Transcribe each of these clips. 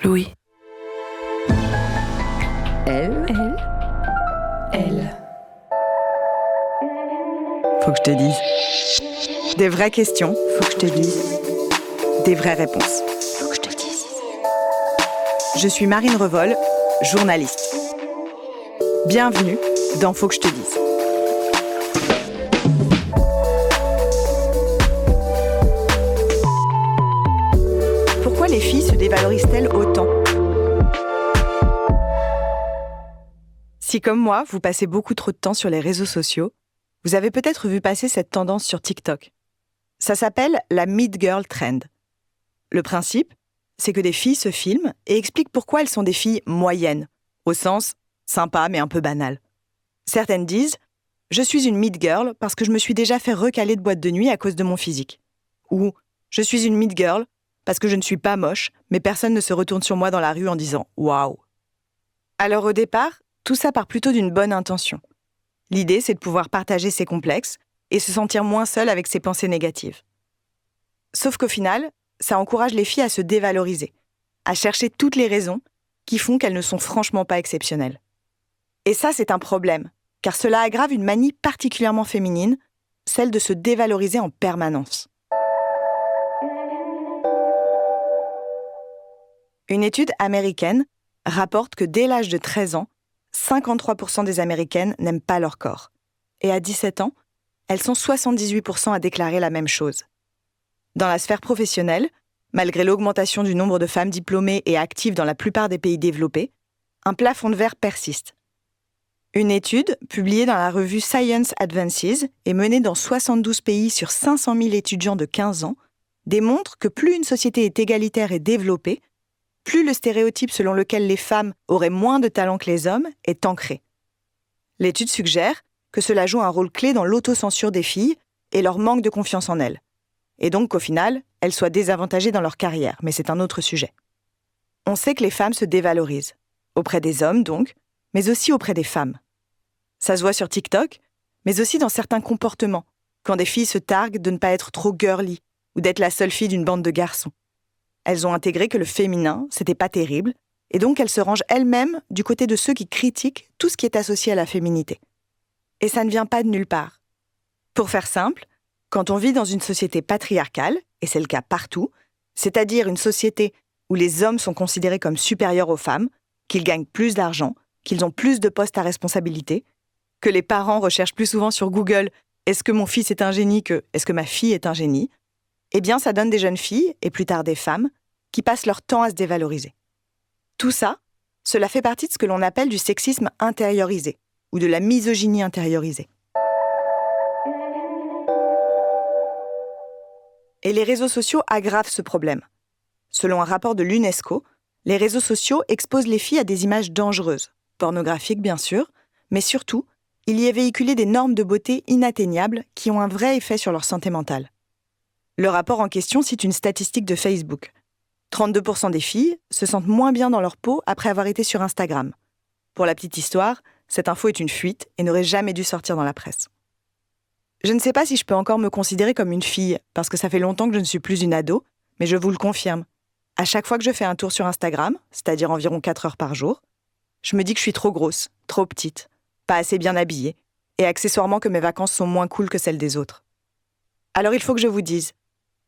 Louis. Elle. Faut que je te dise. Des vraies questions, faut que je te dise. Des vraies réponses. Faut que je te dise. Je suis Marine Revol, journaliste. Bienvenue dans Faut que je te dise. Pourquoi les filles se dévalorisent-elles autant ? Si comme moi, vous passez beaucoup trop de temps sur les réseaux sociaux, vous avez peut-être vu passer cette tendance sur TikTok. Ça s'appelle la Meet Girl Trend. Le principe, c'est que des filles se filment et expliquent pourquoi elles sont des filles moyennes, au sens sympa mais un peu banal. Certaines disent « Je suis une Meet Girl parce que je me suis déjà fait recaler de boîte de nuit à cause de mon physique » ou « Je suis une Meet Girl parce que je ne suis pas moche, mais personne ne se retourne sur moi dans la rue en disant « Waouh ». Alors au départ, tout ça part plutôt d'une bonne intention. L'idée, c'est de pouvoir partager ses complexes et se sentir moins seule avec ses pensées négatives. Sauf qu'au final, ça encourage les filles à se dévaloriser, à chercher toutes les raisons qui font qu'elles ne sont franchement pas exceptionnelles. Et ça, c'est un problème, car cela aggrave une manie particulièrement féminine, celle de se dévaloriser en permanence. Une étude américaine rapporte que dès l'âge de 13 ans, 53% des Américaines n'aiment pas leur corps. Et à 17 ans, elles sont 78% à déclarer la même chose. Dans la sphère professionnelle, malgré l'augmentation du nombre de femmes diplômées et actives dans la plupart des pays développés, un plafond de verre persiste. Une étude, publiée dans la revue Science Advances et menée dans 72 pays sur 500 000 étudiants de 15 ans, démontre que plus une société est égalitaire et développée, plus le stéréotype selon lequel les femmes auraient moins de talent que les hommes est ancré. L'étude suggère que cela joue un rôle clé dans l'autocensure des filles et leur manque de confiance en elles. Et donc qu'au final, elles soient désavantagées dans leur carrière, mais c'est un autre sujet. On sait que les femmes se dévalorisent, auprès des hommes donc, mais aussi auprès des femmes. Ça se voit sur TikTok, mais aussi dans certains comportements, quand des filles se targuent de ne pas être trop girly ou d'être la seule fille d'une bande de garçons. Elles ont intégré que le féminin, c'était pas terrible, et donc elles se rangent elles-mêmes du côté de ceux qui critiquent tout ce qui est associé à la féminité. Et ça ne vient pas de nulle part. Pour faire simple, quand on vit dans une société patriarcale, et c'est le cas partout, c'est-à-dire une société où les hommes sont considérés comme supérieurs aux femmes, qu'ils gagnent plus d'argent, qu'ils ont plus de postes à responsabilité, que les parents recherchent plus souvent sur Google « Est-ce que mon fils est un génie » que « Est-ce que ma fille est un génie ?» Eh bien, ça donne des jeunes filles, et plus tard des femmes, qui passent leur temps à se dévaloriser. Tout ça, cela fait partie de ce que l'on appelle du sexisme intériorisé, ou de la misogynie intériorisée. Et les réseaux sociaux aggravent ce problème. Selon un rapport de l'UNESCO, les réseaux sociaux exposent les filles à des images dangereuses, pornographiques bien sûr, mais surtout, il y est véhiculé des normes de beauté inatteignables qui ont un vrai effet sur leur santé mentale. Le rapport en question cite une statistique de Facebook. 32% des filles se sentent moins bien dans leur peau après avoir été sur Instagram. Pour la petite histoire, cette info est une fuite et n'aurait jamais dû sortir dans la presse. Je ne sais pas si je peux encore me considérer comme une fille, parce que ça fait longtemps que je ne suis plus une ado, mais je vous le confirme. À chaque fois que je fais un tour sur Instagram, c'est-à-dire environ 4 heures par jour, je me dis que je suis trop grosse, trop petite, pas assez bien habillée, et accessoirement que mes vacances sont moins cool que celles des autres. Alors il faut que je vous dise,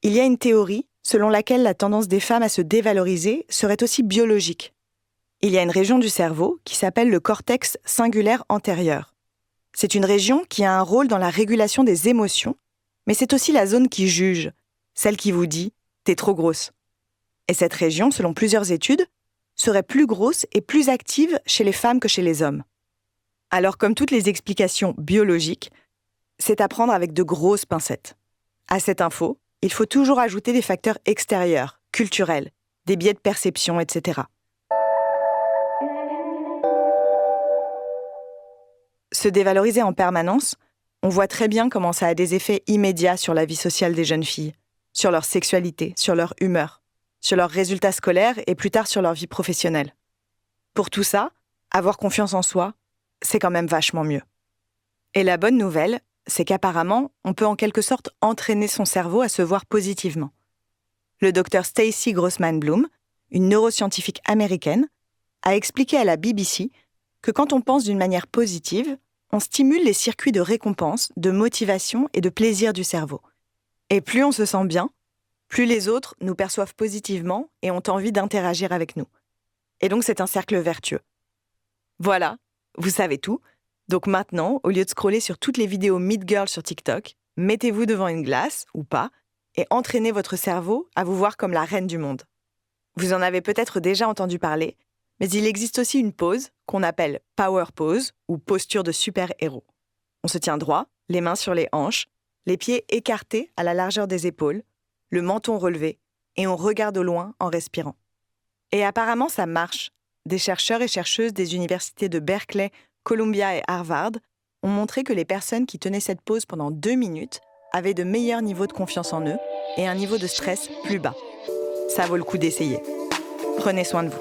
il y a une théorie selon laquelle la tendance des femmes à se dévaloriser serait aussi biologique. Il y a une région du cerveau qui s'appelle le cortex singulaire antérieur. C'est une région qui a un rôle dans la régulation des émotions, mais c'est aussi la zone qui juge, celle qui vous dit « t'es trop grosse ». Et cette région, selon plusieurs études, serait plus grosse et plus active chez les femmes que chez les hommes. Alors comme toutes les explications biologiques, c'est à prendre avec de grosses pincettes. À cette info, il faut toujours ajouter des facteurs extérieurs, culturels, des biais de perception, etc. Se dévaloriser en permanence, on voit très bien comment ça a des effets immédiats sur la vie sociale des jeunes filles, sur leur sexualité, sur leur humeur, sur leurs résultats scolaires et plus tard sur leur vie professionnelle. Pour tout ça, avoir confiance en soi, c'est quand même vachement mieux. Et la bonne nouvelle, c'est qu'apparemment, on peut en quelque sorte entraîner son cerveau à se voir positivement. Le docteur Stacy Grossman-Bloom, une neuroscientifique américaine, a expliqué à la BBC que quand on pense d'une manière positive, on stimule les circuits de récompense, de motivation et de plaisir du cerveau. Et plus on se sent bien, plus les autres nous perçoivent positivement et ont envie d'interagir avec nous. Et donc c'est un cercle vertueux. Voilà, vous savez tout. Donc maintenant, au lieu de scroller sur toutes les vidéos Meet Girl sur TikTok, mettez-vous devant une glace, ou pas, et entraînez votre cerveau à vous voir comme la reine du monde. Vous en avez peut-être déjà entendu parler, mais il existe aussi une pose qu'on appelle Power Pose ou posture de super-héros. On se tient droit, les mains sur les hanches, les pieds écartés à la largeur des épaules, le menton relevé, et on regarde au loin en respirant. Et apparemment, ça marche. Des chercheurs et chercheuses des universités de Berkeley, Columbia et Harvard ont montré que les personnes qui tenaient cette pose pendant 2 minutes avaient de meilleurs niveaux de confiance en eux et un niveau de stress plus bas. Ça vaut le coup d'essayer. Prenez soin de vous.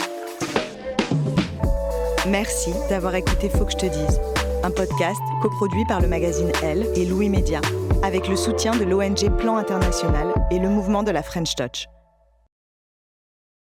Merci d'avoir écouté Faut que je te dise, un podcast coproduit par le magazine Elle et Louis Média, avec le soutien de l'ONG Plan International et le mouvement de la French Touch.